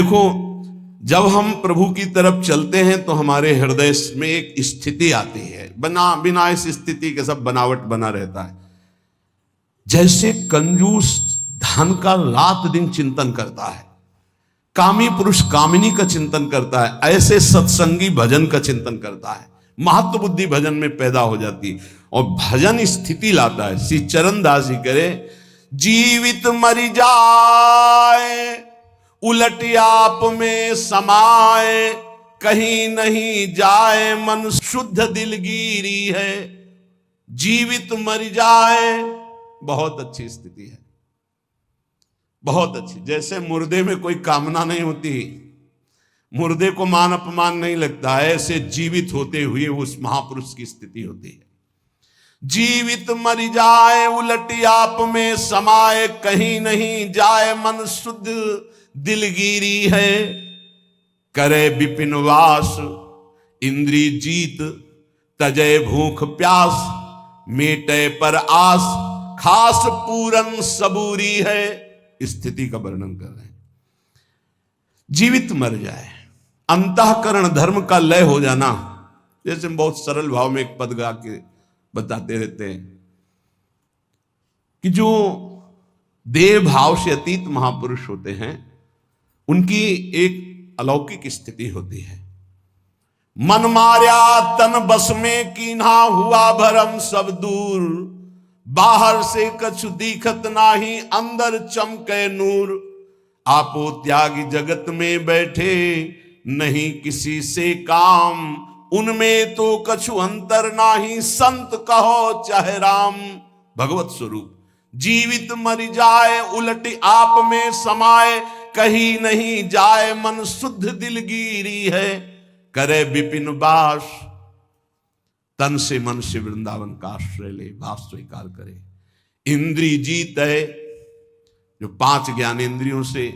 देखो, जब हम प्रभु की तरफ चलते हैं तो हमारे हृदय में एक स्थिति आती है। बिना इस स्थिति के सब बनावट बना रहता है। जैसे कंजूस धन का रात दिन चिंतन करता है, कामी पुरुष कामिनी का चिंतन करता है, ऐसे सत्संगी भजन का चिंतन करता है। महत्व बुद्धि भजन में पैदा हो जाती है और भजन स्थिति लाता है। श्री चरण दास जी करे, जीवित मरि जाए उलट आप में समाए, कहीं नहीं जाए मन शुद्ध दिलगीरी है। जीवित मर जाए, बहुत अच्छी स्थिति है, बहुत अच्छी। जैसे मुर्दे में कोई कामना नहीं होती, मुर्दे को मान अपमान नहीं लगता है, ऐसे जीवित होते हुए उस महापुरुष की स्थिति होती है। जीवित मर जाए उलट आप में समाए, कहीं नहीं जाए मन शुद्ध दिलगीरी है। करे विपिन वास इंद्री जीत, तजय भूख प्यास, मेटे पर आस, खास पूरन सबूरी है। स्थिति का वर्णन कर रहे हैं। जीवित मर जाए, अंतःकरण धर्म का लय हो जाना। जैसे हम बहुत सरल भाव में एक पद गा के बताते रहते हैं कि जो देह भाव से अतीत महापुरुष होते हैं, उनकी एक अलौकिक स्थिति होती है। मन मार्या तन बस में कीन्हा, हुआ भरम सब दूर, बाहर से कछु दिखत नाही, अंदर चमके नूर। आपो त्यागी जगत में बैठे, नहीं किसी से काम, उनमें तो कछु अंतर नाही, संत कहो चाहे राम। भगवत स्वरूप। जीवित मर जाए उलट आप में समाए, कहीं नहीं जाए मन शुद्ध दिलगीरी है। करे विपिन वास, तन से मन से वृंदावन का आश्रय ले, वास स्वीकार करे। इंद्री जीत है, जो 5 ज्ञानेंद्रियों से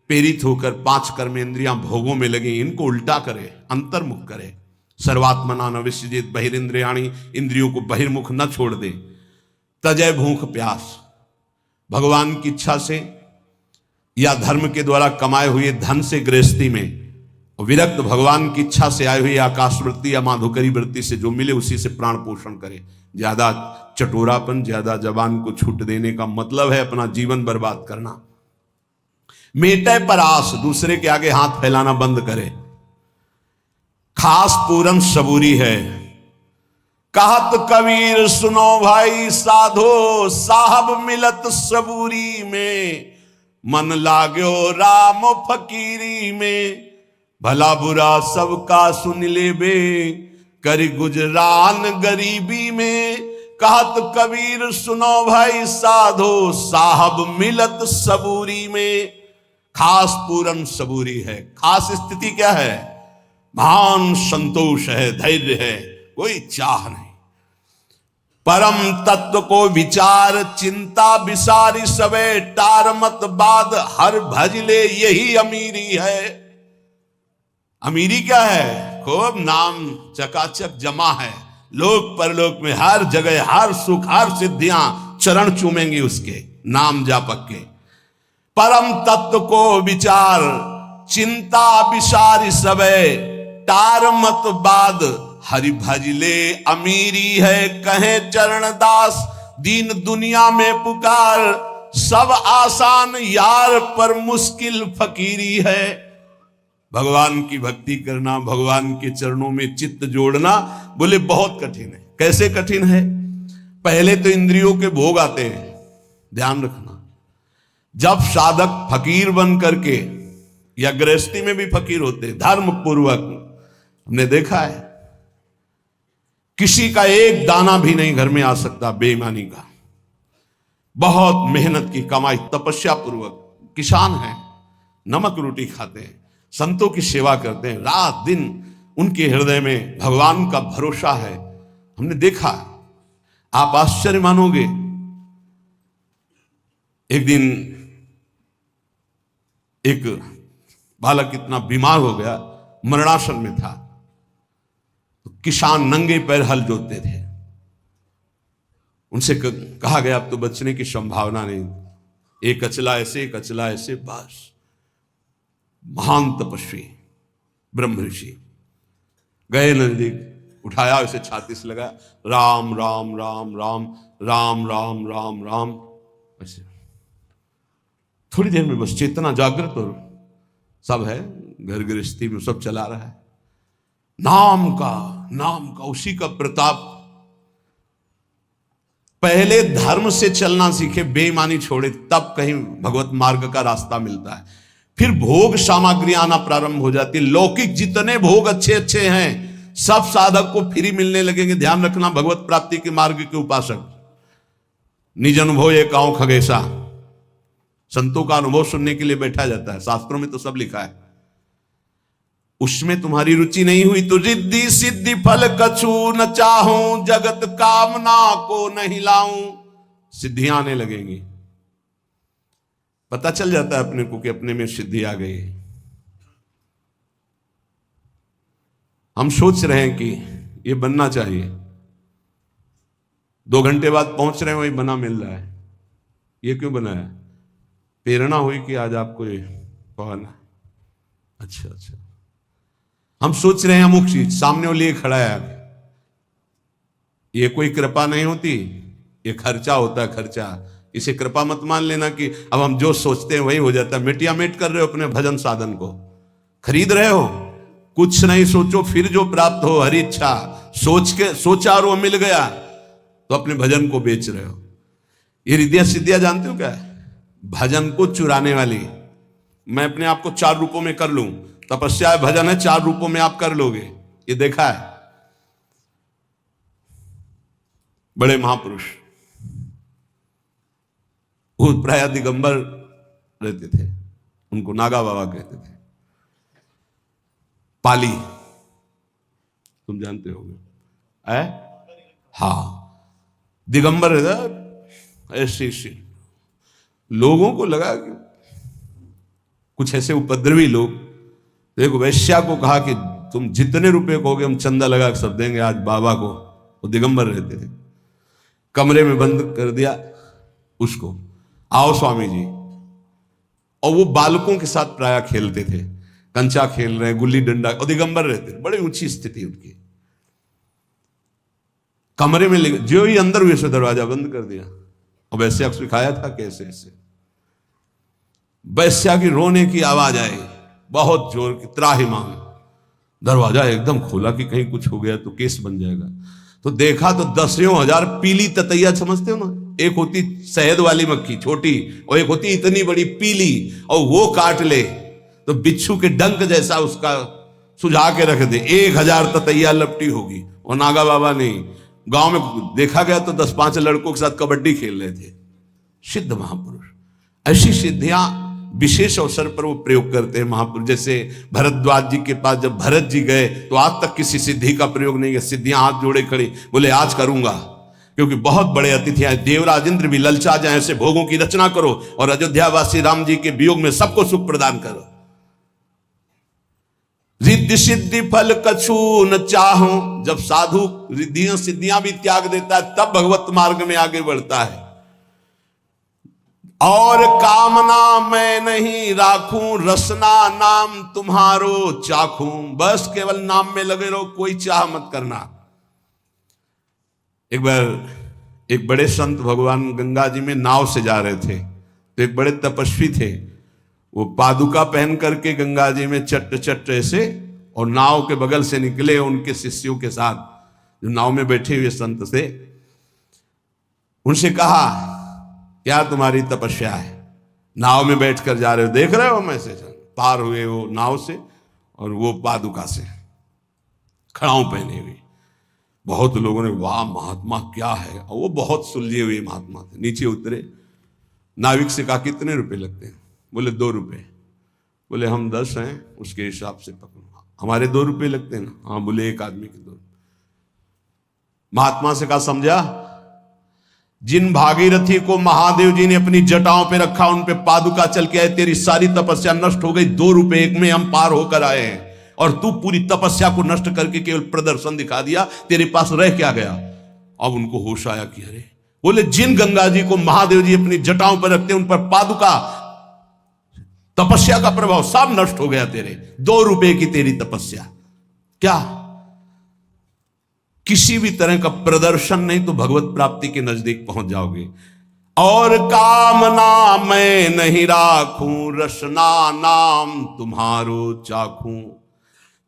प्रेरित होकर 5 कर्मेंद्रियां भोगों में लगी, इनको उल्टा करे, अंतर्मुख करे। सर्वात्मना न विसृजेत बहिरिंद्रियाणि, इंद्रियों को बहिर्मुख न छोड़ दे। तजय भूख प्यास, भगवान की इच्छा से या धर्म के द्वारा कमाए हुए धन से गृहस्थी में, विरक्त भगवान की इच्छा से आए हुए आकाशवृत्ति या माधुकरी वृत्ति से जो मिले उसी से प्राण पोषण करे। ज्यादा चटोरापन, ज्यादा जबान को छूट देने का मतलब है अपना जीवन बर्बाद करना। मेटे पर आस, दूसरे के आगे हाथ फैलाना बंद करे। खास पूरन सबूरी है। कहत कबीर सुनो भाई साधो, साहब मिलत सबूरी में, मन लाग्यो राम फकीरी में। भला बुरा सबका सुन ले बे, करी गुजरान गरीबी में। कहत कबीर सुनो भाई साधो, साहब मिलत सबूरी में। खास पूरन सबूरी है। खास स्थिति क्या है? महान संतोष है, धैर्य है, कोई चाह नहीं। परम तत्व को विचार, चिंता विसारी सबे, टार मत बाद हर भजले, यही अमीरी है। अमीरी क्या है? खूब नाम चकाचक जमा है, लोक परलोक में हर जगह हर सुख हर सिद्धियां चरण चूमेंगी उसके नाम जापक के। परम तत्व को विचार, चिंता विसारी सबे, टार मत बाद हरि भजले अमीरी है। कहे चरण दास दीन दुनिया में पुकार, सब आसान यार पर मुश्किल फकीरी है। भगवान की भक्ति करना, भगवान के चरणों में चित्त जोड़ना, बोले बहुत कठिन है। कैसे कठिन है? पहले तो इंद्रियों के भोग आते हैं, ध्यान रखना। जब साधक फकीर बन करके, या गृहस्थी में भी फकीर होते, धर्म पूर्वक, हमने देखा है किसी का एक दाना भी नहीं घर में आ सकता बेईमानी का। बहुत मेहनत की कमाई, तपस्या पूर्वक किसान हैं, नमक रोटी खाते हैं, संतों की सेवा करते हैं, रात दिन उनके हृदय में भगवान का भरोसा है। हमने देखा, आप आश्चर्य मानोगे। एक दिन एक बालक इतना बीमार हो गया, मरणासन में था, तो किसान नंगे पैर हल जोतते थे। उनसे कहा गया अब तो बचने की संभावना नहीं, एक अचला ऐसे एक अचला ऐसे, बस महान तपस्वी ब्रह्म ऋषि गए नजदीक, उठाया, उसे छाती से लगा, राम राम राम राम राम राम राम राम। ऐसे थोड़ी देर में बस चेतना जागृत और सब है, घर गृहस्थी में सब चला रहा है। नाम का उसी का प्रताप। पहले धर्म से चलना सीखे, बेईमानी छोड़े, तब कहीं भगवत मार्ग का रास्ता मिलता है। फिर भोग सामग्री आना प्रारंभ हो जाती है। लौकिक जितने भोग अच्छे अच्छे हैं सब साधक को फ्री मिलने लगेंगे। ध्यान रखना, भगवत प्राप्ति के मार्ग के उपासक निज अनुभव एक आंव खगेशा, संतों का अनुभव सुनने के लिए बैठा जाता है। शास्त्रों में तो सब लिखा है। उसमें तुम्हारी रुचि नहीं हुई तो रिद्धि सिद्धि फल कछु न चाहूं, जगत कामना को नहीं लाऊं, सिद्धियां आने लगेंगी। पता चल जाता है अपने को कि अपने में सिद्धि आ गई। हम सोच रहे हैं कि ये बनना चाहिए, 2 घंटे बाद पहुंच रहे हैं वही बना मिल रहा है। ये क्यों बना है? प्रेरणा हुई कि आज आपको ये पढ़ना। अच्छा, हम सोच रहे हैं अमुक चीज, सामने वो लिए खड़ा है आगे। ये कोई कृपा नहीं होती, ये खर्चा होता है, खर्चा। इसे कृपा मत मान लेना कि अब हम जो सोचते हैं वही हो जाता है। मिटिया मेट कर रहे हो अपने भजन साधन को, खरीद रहे हो। कुछ नहीं सोचो, फिर जो प्राप्त हो हरि इच्छा, सोचा और वो मिल गया, तो अपने भजन को बेच रहे हो। ये रिद्धियां सिद्धियां जानते हो क्या है? भजन को चुराने वाली। मैं अपने आप को 4 रूपों में कर लूं, तपस्या भजन है, 4 रूपों में आप कर लोगे, ये देखा है। बड़े महापुरुष वो प्राय दिगंबर रहते थे, उनको नागा बाबा कहते थे। पाली तुम जानते होगे, हाँ, दिगंबर रहता। ऐसे लोगों को लगा कि कुछ ऐसे उपद्रवी लोग, तो एक वैश्या को कहा कि तुम जितने रुपए कहोगे हम चंदा लगा के सब देंगे आज बाबा को। वो दिगंबर रहते थे। कमरे में बंद कर दिया उसको, आओ स्वामी जी। और वो बालकों के साथ प्राय खेलते थे, कंचा खेल रहे हैं, गुल्ली डंडा, और दिगंबर रहते थे। बड़ी ऊंची स्थिति उनकी। कमरे में जो ही अंदर हुए सो दरवाजा बंद कर दिया। और वैश्या को सिखाया था कैसे ऐसे। वैश्या की रोने की आवाज आई, बहुत जोर की, त्राहिमाम। दरवाजा एकदम खोला कि कहीं कुछ हो गया तो केस बन जाएगा। तो देखा तो 10,000 पीली ततैया, समझते हो ना, एक होती शहद वाली मक्खी छोटी, और एक होती इतनी बड़ी पीली, और वो काट ले तो बिच्छू के डंक जैसा उसका सुझा के रख दे, 1000 ततैया लपटी होगी। और नागा बाबा ने गांव में देखा गया तो 10-5 लड़कों के साथ कबड्डी खेल रहे थे। सिद्ध महापुरुष, ऐसी सिद्धियां विशेष अवसर पर वो प्रयोग करते हैं महापुरुष। जैसे भरद्वाज जी के पास जब भरत जी गए तो आज तक किसी सिद्धि का प्रयोग नहीं है। सिद्धियां हाथ जोड़े खड़ी, बोले आज करूंगा, क्योंकि बहुत बड़े अतिथि आए। देवराज इंद्र भी ललचा जाए, ऐसे भोगों की रचना करो और अयोध्यावासी राम जी के वियोग में सबको सुख प्रदान करो। रिद्धि सिद्धि फल कछु न चाहूं। जब साधु रिद्धियां सिद्धियां भी त्याग देता है तब भगवत मार्ग में आगे बढ़ता है। और कामना मैं नहीं राखूं, रसना नाम तुम्हारो चाखूं। बस केवल नाम में लगे रहो, कोई चाह मत करना। एक बार एक बड़े संत भगवान गंगा जी में नाव से जा रहे थे, तो एक बड़े तपस्वी थे, वो पादुका पहन करके गंगा जी में चट्ट चट्ट ऐसे, और नाव के बगल से निकले उनके शिष्यों के साथ, जो नाव में बैठे हुए संत से। उनसे कहा, क्या तुम्हारी तपस्या है? नाव में बैठकर जा रहे हो, देख रहे हो हम ऐसे पार हुए वो नाव से, और वो पादुका से खड़ाऊ पहने हुए। बहुत लोगों ने वाह महात्मा क्या है, और वो बहुत सुलझे हुए महात्मा थे। नीचे उतरे, नाविक से कहा कितने रुपए लगते हैं? बोले 2 रुपए। बोले हम 10 हैं, उसके हिसाब से पकड़ो। हमारे 2 रुपए लगते हैं ना? हाँ। बोले एक आदमी के 2। महात्मा से कहा समझा, जिन भागीरथी को महादेव जी ने अपनी जटाओं पे रखा, उन पे पादुका चल के आए, तेरी सारी तपस्या नष्ट हो गई। 2 रुपए एक में हम पार होकर आए हैं, और तू पूरी तपस्या को नष्ट करके केवल प्रदर्शन दिखा दिया, तेरे पास रह क्या गया? अब उनको होश आया कि अरे, बोले जिन गंगा जी को महादेव जी अपनी जटाओं पर रखते हैं, उन पर पादुका तपस्या का प्रभाव सब नष्ट हो गया तेरे। 2 रुपए की तेरी तपस्या, क्या किसी भी तरह का प्रदर्शन नहीं तो भगवत प्राप्ति के नजदीक पहुंच जाओगे। और कामना मैं नहीं राखूं, रसना नाम तुम्हारो चाखूं।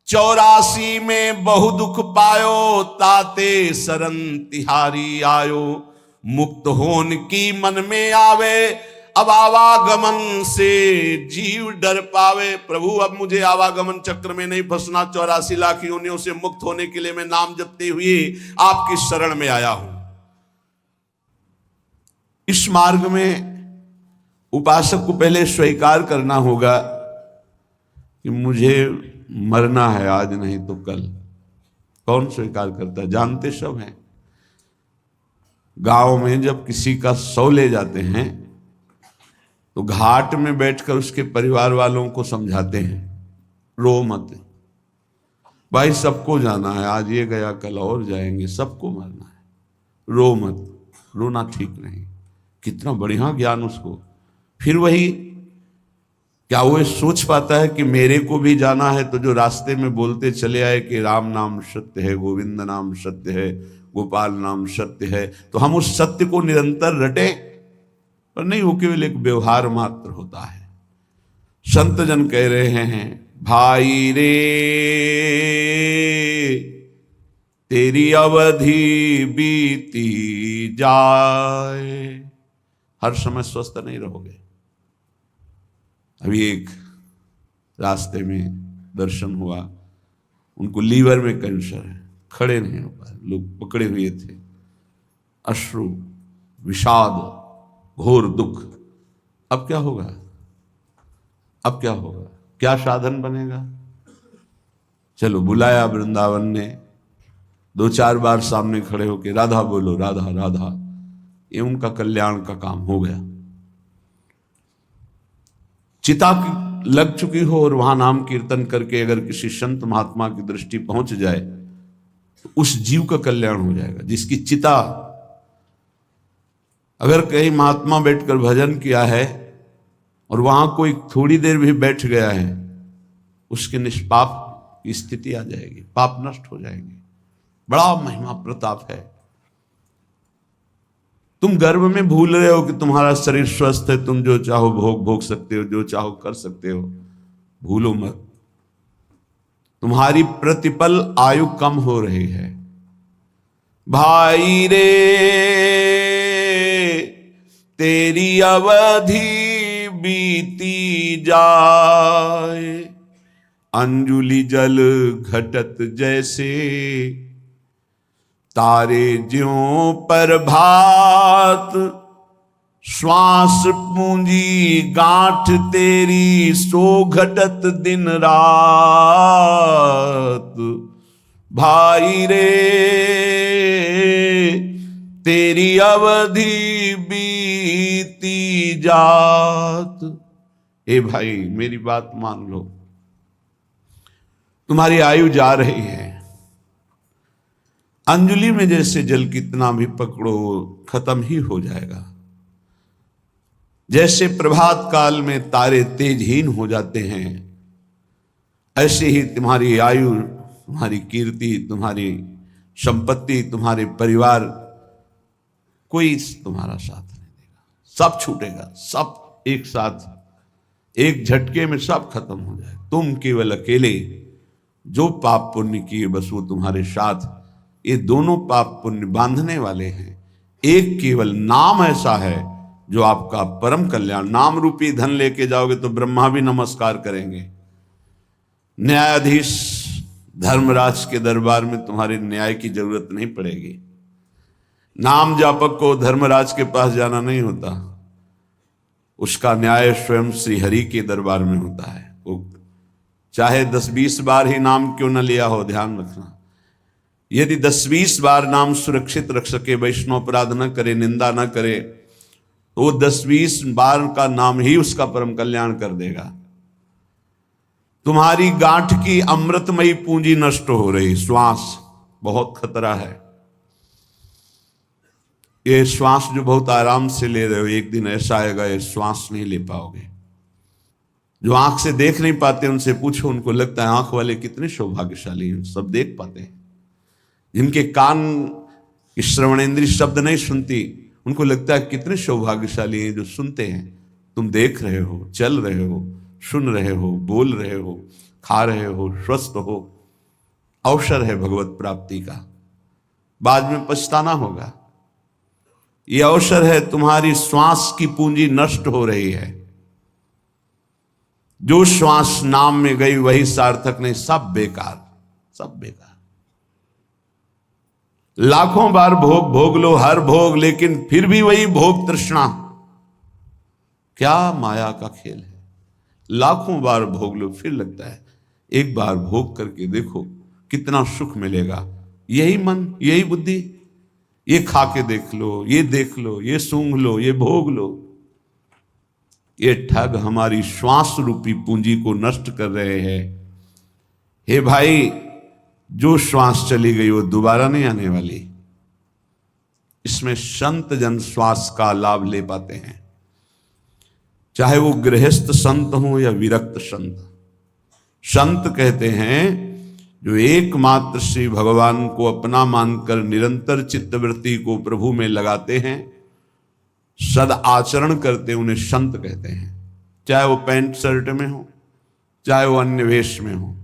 84 में बहु दुख पायो, ताते शरण तिहारी आयो। मुक्त होन की मन में आवे, अब आवागमन से जीव डर पावे। प्रभु अब मुझे आवागमन चक्र में नहीं फंसना, 84 लाख योनियों से मुक्त होने के लिए मैं नाम जपते हुए आपकी शरण में आया हूं। इस मार्ग में उपासक को पहले स्वीकार करना होगा कि मुझे मरना है, आज नहीं तो कल। कौन स्वीकार करता है? जानते सब हैं। गांव में जब किसी का शव ले जाते हैं तो घाट में बैठकर उसके परिवार वालों को समझाते हैं, रो मत भाई, सबको जाना है, आज ये गया कल और जाएंगे, सबको मरना है, रो मत। रोना ठीक नहीं। कितना बढ़िया ज्ञान उसको। फिर वही, क्या वो सोच पाता है कि मेरे को भी जाना है? तो जो रास्ते में बोलते चले आए कि राम नाम सत्य है, गोविंद नाम सत्य है, गोपाल नाम सत्य है, तो हम उस सत्य को निरंतर रटे? पर नहीं, वो केवल एक व्यवहार मात्र होता है। संत जन कह रहे हैं, भाई रे तेरी अवधि बीती जाए। हर समय स्वस्थ नहीं रहोगे। अभी एक रास्ते में दर्शन हुआ, उनको लीवर में कैंसर है, खड़े नहीं हो पाए, लोग पकड़े हुए थे। अश्रु, विषाद, घोर दुख। अब क्या होगा? अब क्या होगा? क्या साधन बनेगा? चलो, बुलाया वृंदावन ने, 2-4 बार सामने खड़े होके राधा बोलो, राधा राधा, ये उनका कल्याण का काम हो गया। चिता लग चुकी हो और वहां नाम कीर्तन करके अगर किसी संत महात्मा की दृष्टि पहुंच जाए तो उस जीव का कल्याण हो जाएगा। जिसकी चिता, अगर कहीं महात्मा बैठकर भजन किया है और वहां कोई थोड़ी देर भी बैठ गया है, उसके निष्पाप की स्थिति आ जाएगी, पाप नष्ट हो जाएंगे। बड़ा महिमा प्रताप है। तुम गर्भ में भूल रहे हो कि तुम्हारा शरीर स्वस्थ है, तुम जो चाहो भोग सकते हो, जो चाहो कर सकते हो। भूलो मत, तुम्हारी प्रतिपल आयु कम हो रही है। भाई रे तेरी अवधि बीती जाए, अंजुलि जल घटत जैसे, तारे ज्यों पर भात, श्वास पूंजी गांठ तेरी, सो घटत दिन रात। भाई रे तेरी अवधि बीती जात। ए भाई, मेरी बात मान लो, तुम्हारी आयु जा रही है। अंजुलि में जैसे जल कितना भी पकड़ो खत्म ही हो जाएगा। जैसे प्रभात काल में तारे तेजहीन हो जाते हैं, ऐसे ही तुम्हारी आयु, तुम्हारी कीर्ति, तुम्हारी संपत्ति, तुम्हारे परिवार, कोई तुम्हारा साथ नहीं देगा। सब छूटेगा, सब एक साथ, एक झटके में सब खत्म हो जाए। तुम केवल अकेले जो पाप पुण्य किए, बस वो तुम्हारे साथ। ये दोनों पाप पुण्य बांधने वाले हैं। एक केवल नाम ऐसा है जो आपका परम कल्याण। नाम रूपी धन लेके जाओगे तो ब्रह्मा भी नमस्कार करेंगे। न्यायाधीश धर्मराज के दरबार में तुम्हारे न्याय की जरूरत नहीं पड़ेगी। नाम जापक को धर्मराज के पास जाना नहीं होता, उसका न्याय स्वयं श्री हरि के दरबार में होता है। वो चाहे 10-20 बार ही नाम क्यों न लिया हो, ध्यान रखना। यदि 10-20 बार नाम सुरक्षित रख सके, वैष्णव अपराध न करे, निंदा न करे, तो वो 10-20 बार का नाम ही उसका परम कल्याण कर देगा। तुम्हारी गांठ की अमृतमयी पूंजी नष्ट हो रही। श्वास बहुत खतरा है। ये श्वास जो बहुत आराम से ले रहे हो, एक दिन ऐसा आएगा ये श्वास नहीं ले पाओगे। जो आंख से देख नहीं पाते उनसे पूछो, उनको लगता है आंख वाले कितने सौभाग्यशाली हैं, सब देख पाते हैं। जिनके कान की श्रवणेंद्रिय शब्द नहीं सुनती, उनको लगता है कितने सौभाग्यशाली हैं जो सुनते हैं। तुम देख रहे हो, चल रहे हो, सुन रहे हो, बोल रहे हो, खा रहे हो, स्वस्थ हो। अवसर है भगवत प्राप्ति का, बाद में पछताना होगा। यह अवसर है, तुम्हारी श्वास की पूंजी नष्ट हो रही है। जो श्वास नाम में गई वही सार्थक नहीं, सब बेकार, सब बेकार। लाखों बार भोग भोग लो, हर भोग, लेकिन फिर भी वही भोग तृष्णा। क्या माया का खेल है। लाखों बार भोग लो, फिर लगता है एक बार भोग करके देखो कितना सुख मिलेगा। यही मन, यही बुद्धि, ये खा के देख लो, ये देख लो, ये सूंघ लो, ये भोग लो। ये ठग हमारी श्वास रूपी पूंजी को नष्ट कर रहे हैं। हे भाई, जो श्वास चली गई वो दोबारा नहीं आने वाली। इसमें संत जन श्वास का लाभ ले पाते हैं, चाहे वो गृहस्थ संत हो या विरक्त संत। संत कहते हैं जो एकमात्र श्री भगवान को अपना मानकर निरंतर चित्तवृत्ति को प्रभु में लगाते हैं, सद आचरण करते हैं, उन्हें संत कहते हैं। चाहे वो पैंट शर्ट में हो, चाहे वो अन्य वेश में हो।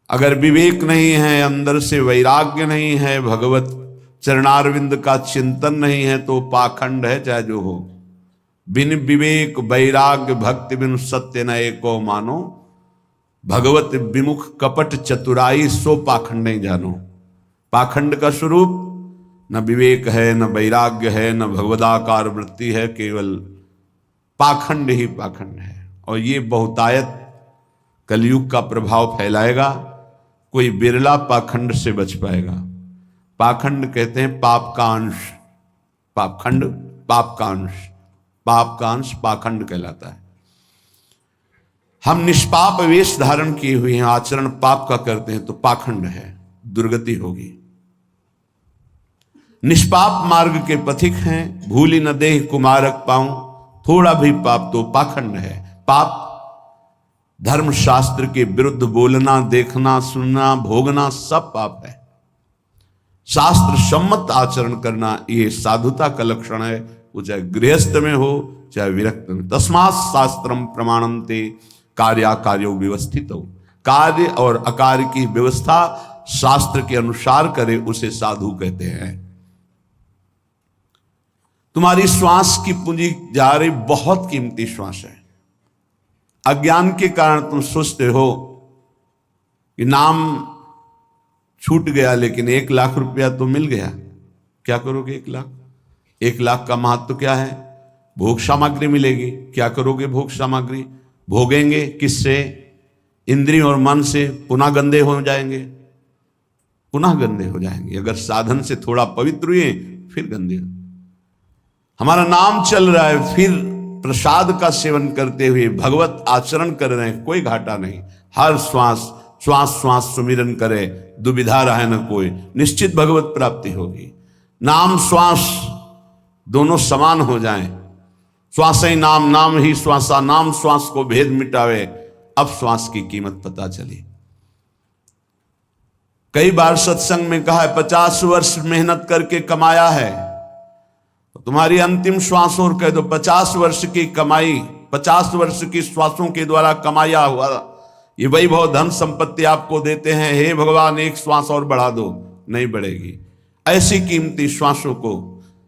अगर विवेक नहीं है, अंदर से वैराग्य नहीं है, भगवत चरणारविंद का चिंतन नहीं है, तो पाखंड है चाहे जो हो। बिन विवेक वैराग्य भक्ति बिन सत्य न एको मानो, भगवत विमुख कपट चतुराई सो पाखंड नहीं जानो। पाखंड का स्वरूप न विवेक है, न वैराग्य है, न भगवदाकार वृत्ति है, केवल पाखंड ही पाखंड है। और ये बहुतायत कलयुग का प्रभाव फैलाएगा। कोई बिरला पाखंड से बच पाएगा। पाखंड कहते हैं पाप का अंश, पापखंड पाप का अंश, पाप का अंश पाखंड कहलाता है। हम निष्पाप वेश धारण किए हुए हैं, आचरण पाप का करते हैं तो पाखंड है, दुर्गति होगी। निष्पाप मार्ग के पथिक हैं, भूली न देह कुमारक पाऊं, थोड़ा भी पाप तो पाखंड है। पाप धर्म शास्त्र के विरुद्ध बोलना, देखना, सुनना, भोगना सब पाप है। शास्त्र सम्मत आचरण करना ये साधुता का लक्षण है, वो चाहे गृहस्थ में हो चाहे विरक्त में। तस्मात् शास्त्रम प्रमाणन्ते कार्याकार्यो व्यवस्थित हो। कार्य और अकार्य की व्यवस्था शास्त्र के अनुसार करे उसे साधु कहते हैं। तुम्हारी श्वास की पूंजी जा रही, बहुत कीमती श्वास है। अज्ञान के कारण तुम सोचते हो कि नाम छूट गया, लेकिन 1 लाख रुपया तो मिल गया। क्या करोगे 1 लाख? 1 लाख का महत्व क्या है? भोग सामग्री मिलेगी। क्या करोगे भोग सामग्री? भोगेंगे किससे? इंद्रिय और मन से। पुनः गंदे हो जाएंगे, पुनः गंदे हो जाएंगे। अगर साधन से थोड़ा पवित्र हुए फिर गंदे। हमारा नाम चल रहा है, फिर प्रसाद का सेवन करते हुए भगवत आचरण कर रहे हैं, कोई घाटा नहीं। हर श्वास श्वास श्वास सुमिरन करे, दुविधा रहे न कोई, निश्चित भगवत प्राप्ति होगी। नाम श्वास दोनों समान हो जाएं। श्वास ही नाम, नाम ही श्वासा, नाम श्वास को भेद मिटावे। अब श्वास की कीमत पता चली। कई बार सत्संग में कहा है 50 वर्ष मेहनत करके कमाया है, तो तुम्हारी अंतिम श्वास और कह दो 50 वर्ष की कमाई, 50 वर्ष की श्वासों के द्वारा कमाया हुआ ये वैभव धन संपत्ति आपको देते हैं। हे भगवान, 1 श्वास और बढ़ा दो, नहीं बढ़ेगी। ऐसी कीमती श्वासों को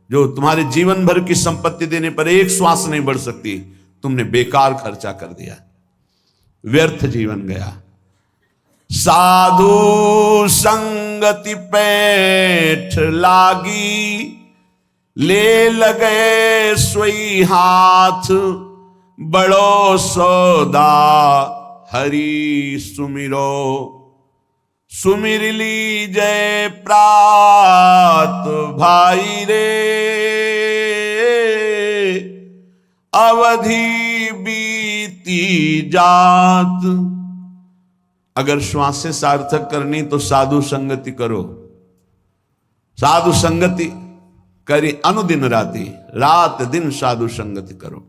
जो तुम्हारे जीवन भर की संपत्ति देने पर 1 श्वास नहीं बढ़ सकती, तुमने बेकार खर्चा कर दिया, व्यर्थ जीवन गया। साधु संगति पैठ लागी, ले लगे सोई हाथ, बड़ो सौदा हरि सुमिरो। सुमिर ली जय प्रात भाई रे, अवधि बीती जात। अगर श्वास से सार्थक करनी तो साधु संगति करो। साधु संगति करी अनुदिन राति, रात दिन साधु संगति करो।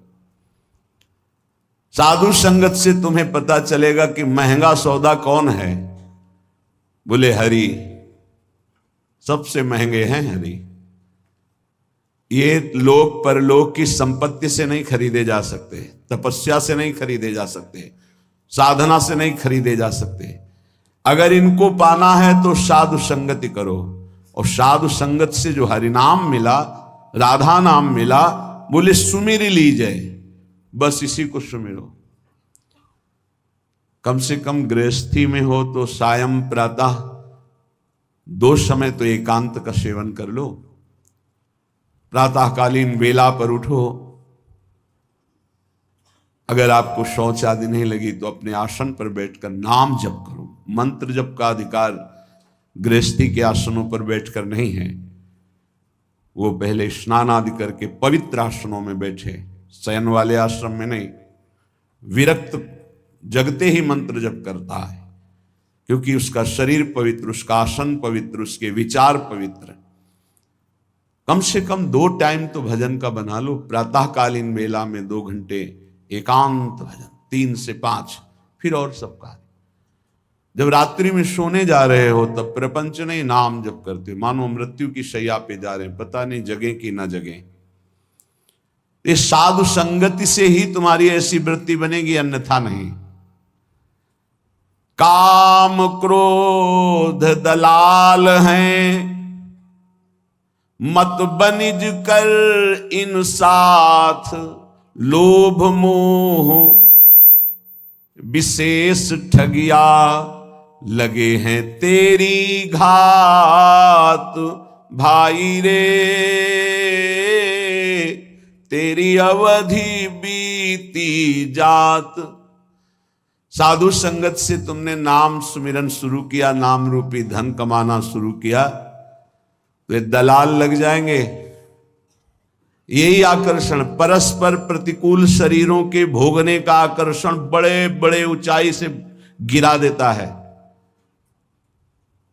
साधु संगत से तुम्हें पता चलेगा कि महंगा सौदा कौन है। बोले हरि, सबसे महंगे हैं हरि। ये लोक परलोक की संपत्ति से नहीं खरीदे जा सकते, तपस्या से नहीं खरीदे जा सकते, साधना से नहीं खरीदे जा सकते। अगर इनको पाना है तो साधु संगति करो, और साधु संगत से जो हरि नाम मिला, राधा नाम मिला, बोले सुमिर लीजिए, बस इसी को सुमिरो। कम से कम गृहस्थी में हो तो सायं प्रातः 2 समय तो एकांत का सेवन कर लो। प्रातःकालीन वेला पर उठो। अगर आपको शौच आदि नहीं लगी तो अपने आसन पर बैठकर नाम जप करो। मंत्र जप का अधिकार गृहस्थी के आसनों पर बैठकर नहीं है, वो पहले स्नान आदि करके पवित्र आसनों में बैठे, शयन वाले आश्रम में नहीं। विरक्त जगते ही मंत्र जप करता है, क्योंकि उसका शरीर पवित्र, उसका आसन पवित्र, उसके विचार पवित्र। कम से कम 2 टाइम तो भजन का बना लो। प्रातःकालीन वेला में 2 घंटे एकांत भजन, 3 से 5, फिर और सब कार्य। जब रात्रि में सोने जा रहे हो तब प्रपंच नहीं, नाम जप करते हो, मानो मृत्यु की शैया पे जा रहे हैं, पता नहीं जगे कि ना जगे। इस साधु संगति से ही तुम्हारी ऐसी वृत्ति बनेगी, अन्यथा नहीं। काम क्रोध दलाल हैं, मत बनिज कर इन साथ, लोभ मोह विशेष ठगिया, लगे हैं तेरी घात। भाई रे तेरी अवधि बीती जात। साधु संगत से तुमने नाम सुमिरन शुरू किया, नाम रूपी धन कमाना शुरू किया, तो ये दलाल लग जाएंगे। यही आकर्षण, परस्पर प्रतिकूल शरीरों के भोगने का आकर्षण बड़े बड़े ऊंचाई से गिरा देता है।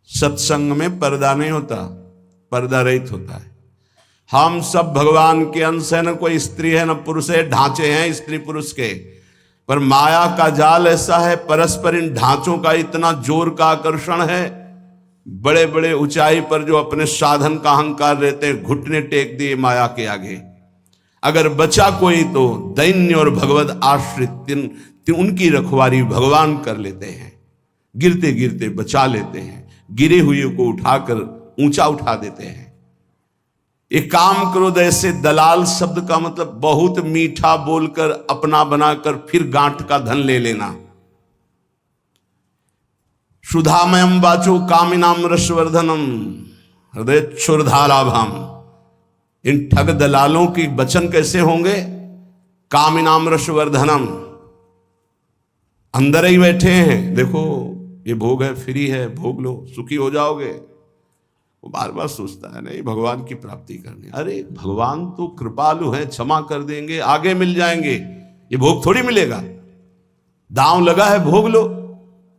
सत्संग में पर्दा नहीं होता, पर्दा रहित होता है। हम सब भगवान के अंश है, न कोई स्त्री है न पुरुष है, ढांचे हैं स्त्री पुरुष के, पर माया का जाल ऐसा है, परस्पर इन ढांचों का इतना जोर का आकर्षण है। बड़े बड़े ऊंचाई पर जो अपने साधन का अहंकार रहते हैं, घुटने टेक दिए माया के आगे। अगर बचा कोई तो दैन्य और भगवत आश्रित उनकी रखवारी भगवान कर लेते हैं, गिरते गिरते बचा लेते हैं, गिरे हुए को उठाकर ऊंचा उठा देते हैं। एक काम क्रोध ऐसे दलाल शब्द का मतलब बहुत मीठा बोलकर अपना बनाकर फिर गांठ का धन ले लेना। सुधामयम वाचो कामिनाम रसवर्धनम हृदय क्षुरधाराभाम। इन ठग दलालों की वचन कैसे होंगे? कामिनाम रसवर्धनम, अंदर ही बैठे हैं, देखो ये भोग है, फ्री है, भोग लो, सुखी हो जाओगे। वो बार बार सोचता है नहीं भगवान की प्राप्ति करनी। अरे भगवान तो कृपालु है, क्षमा कर देंगे, आगे मिल जाएंगे, ये भोग थोड़ी मिलेगा। दांव लगा है, भोग लो।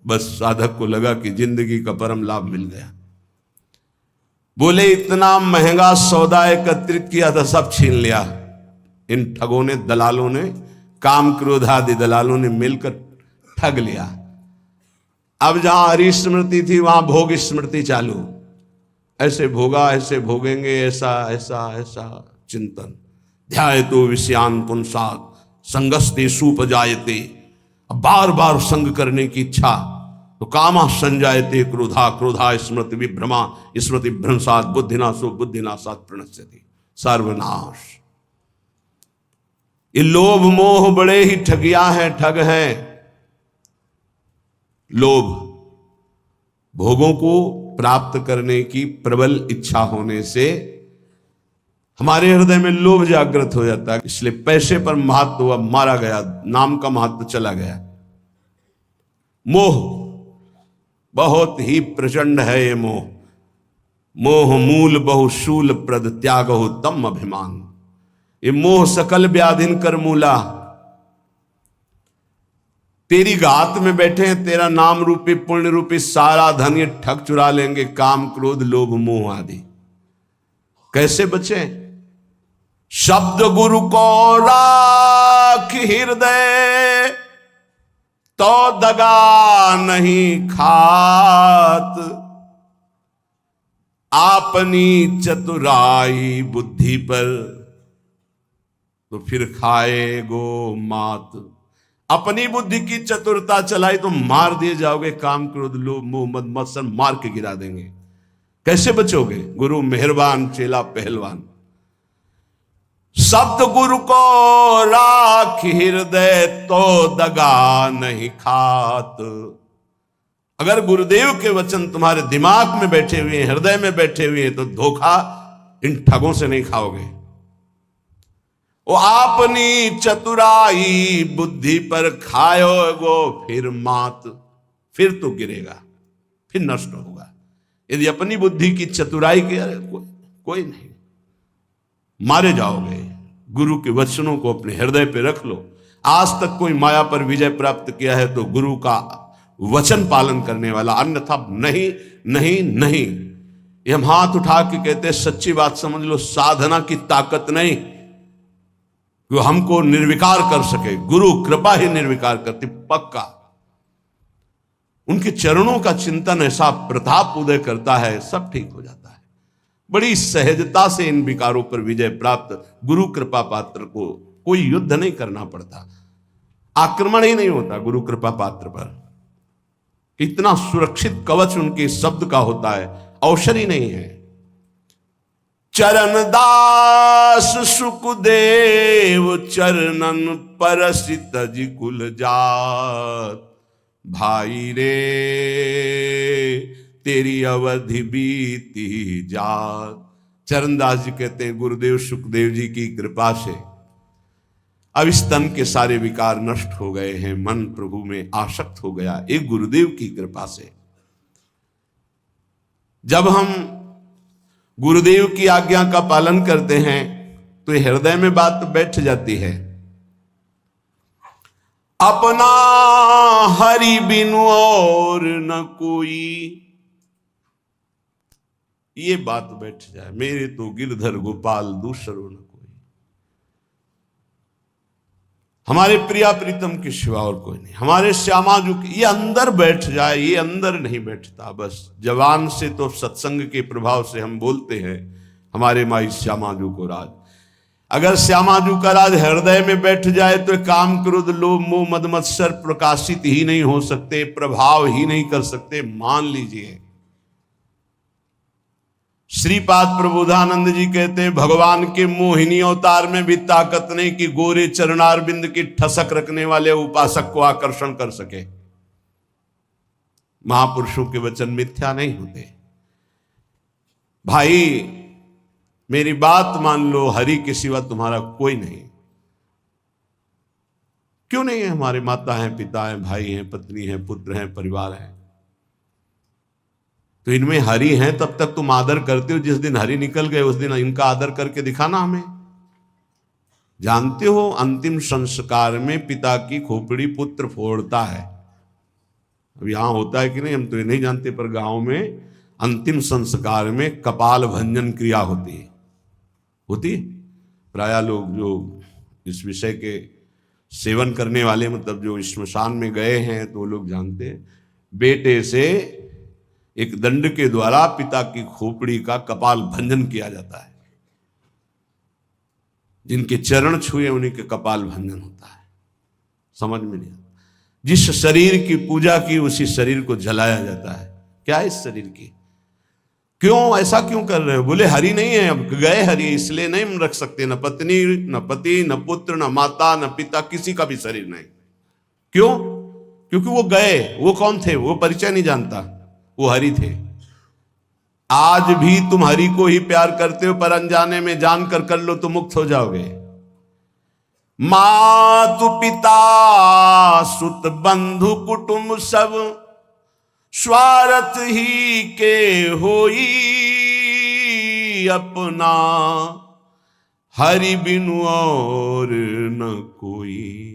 बस साधक को लगा कि जिंदगी का परम लाभ मिल गया। बोले इतना महंगा सौदा एकत्रित किया था, सब छीन लिया। इन ठगों ने, दलालों ने, काम क्रोध आदि दलालों ने मिलकर ठग लिया। अब जहां हरि स्मृति थी वहां भोग स्मृति चालू। ऐसे भोगा, ऐसे भोगेंगे, ऐसा ऐसा ऐसा चिंतन। ध्यायतो विषयान पुंसात् संगस्ते सुपजायते। अब बार बार संग करने की इच्छा, तो कामा संजायते क्रोधा, क्रोधा स्मृति विभ्रमा, स्मृति भ्रंशात् बुद्धिनाशो बुद्धिनाशात् प्रणश्यति। सर्वनाश। ये लोभ मोह बड़े ही ठगिया है, ठग है। लोभ, भोगों को प्राप्त करने की प्रबल इच्छा होने से हमारे हृदय में लोभ जागृत हो जाता है। इसलिए पैसे पर महत्व अब मारा गया, नाम का महत्व चला गया। मोह बहुत ही प्रचंड है ये मोह। मोह मूल बहुशूल प्रद त्यागो तम अभिमान। ये मोह सकल व्याधिन कर मूला। तेरी गात में बैठे हैं, तेरा नाम रूपी पुण्य रूपी सारा धन ये ठग चुरा लेंगे। काम क्रोध लोभ मोह आदि कैसे बचे? शब्द गुरु को राख हृदय, तो दगा नहीं खात। अपनी चतुराई बुद्धि पर, तो फिर खाएगो मात। अपनी बुद्धि की चतुरता चलाई तो मार दिए जाओगे। काम क्रोध लोभ मोह मद मत्सर मार के गिरा देंगे। कैसे बचोगे? गुरु मेहरबान चेला पहलवान। शब्द गुरु को राख हृदय, तो दगा नहीं खात। अगर गुरुदेव के वचन तुम्हारे दिमाग में बैठे हुए हैं, हृदय में बैठे हुए हैं, तो धोखा इन ठगों से नहीं खाओगे। वो अपनी चतुराई बुद्धि पर खाओगो फिर मात। फिर तो गिरेगा, फिर नष्ट होगा। यदि अपनी बुद्धि की चतुराई के कोई नहीं, मारे जाओगे। गुरु के वचनों को अपने हृदय पे रख लो। आज तक कोई माया पर विजय प्राप्त किया है तो गुरु का वचन पालन करने वाला, अन्यथा नहीं नहीं नहीं। ये हम हाथ उठा के कहते हैं, सच्ची बात समझ लो, साधना की ताकत नहीं कि हमको निर्विकार कर सके। गुरु कृपा ही निर्विकार करती, पक्का। उनके चरणों का चिंतन ऐसा प्रताप उदय करता है, सब ठीक हो जाता है। बड़ी सहजता से इन विकारों पर विजय प्राप्त। गुरु कृपा पात्र को कोई युद्ध नहीं करना पड़ता, आक्रमण ही नहीं होता गुरु कृपा पात्र पर। इतना सुरक्षित कवच उनके शब्द का होता है, अवसर ही नहीं है। चरण दास सुखदेव चरणन परसित कुल जात। भाई रे तेरी अवधि बीती जात। चरणदास जी कहते हैं, गुरुदेव सुखदेव जी की कृपा से अब इस तन के सारे विकार नष्ट हो गए हैं, मन प्रभु में आसक्त हो गया, एक गुरुदेव की कृपा से। जब हम गुरुदेव की आज्ञा का पालन करते हैं तो हृदय में बात बैठ जाती है। अपना हरि बिनु और न कोई, ये बात बैठ जाए। मेरे तो गिरधर गोपाल दूसरो न कोई, हमारे प्रिया प्रीतम के सिवा और कोई नहीं, हमारे श्यामा जो, ये अंदर बैठ जाए। ये अंदर नहीं बैठता, बस जवान से तो सत्संग के प्रभाव से हम बोलते हैं हमारे माई श्यामाजू को राज। अगर श्यामाजू का राज हृदय में बैठ जाए तो काम क्रोध लोभ मोह मद मत्सर प्रकाशित ही नहीं हो सकते, प्रभाव ही नहीं कर सकते। मान लीजिए, श्रीपाद प्रबोधानंद जी कहते हैं, भगवान के मोहिनी अवतार में भी ताकत नहीं कि गोरे चरणारविंद की ठसक रखने वाले उपासक को आकर्षण कर सके। महापुरुषों के वचन मिथ्या नहीं होते। भाई मेरी बात मान लो, हरि के सिवा तुम्हारा कोई नहीं। क्यों नहीं है? हमारे माता हैं, पिता हैं, भाई हैं, पत्नी हैं, पुत्र हैं, परिवार है। तो इनमें हरि हैं, तब तक तुम आदर करते हो। जिस दिन हरि निकल गए उस दिन इनका आदर करके दिखाना हमें। जानते हो, अंतिम संस्कार में पिता की खोपड़ी पुत्र फोड़ता है। अब यहां होता है कि नहीं हम तो ये नहीं जानते, पर गांव में अंतिम संस्कार में कपाल भंजन क्रिया होती है। प्राय लोग जो इस विषय के सेवन करने वाले, मतलब जो श्मशान में गए हैं, तो वो लोग जानते हैं। बेटे से एक दंड के द्वारा पिता की खोपड़ी का कपाल भंजन किया जाता है। जिनके चरण छुए उन्हीं के कपाल भंजन होता है। समझ में नहीं आता। जिस शरीर की पूजा की उसी शरीर को जलाया जाता है। क्या है इस शरीर की? क्यों ऐसा क्यों कर रहे हो? बोले हरि नहीं है, अब गए हरि, इसलिए नहीं हम रख सकते। न पत्नी, न पति, न पुत्र, न माता, न पिता, किसी का भी शरीर नहीं। क्यों? क्योंकि वो गए। वो कौन थे? वो परिचय नहीं जानता, वो हरि थे। आज भी तुम हरि को ही प्यार करते हो, पर अनजाने में जानकर कर लो तो मुक्त हो जाओगे। मातु पिता सुत बंधु कुटुंब सब स्वार्थ ही के होई। अपना हरि बिनु और न कोई।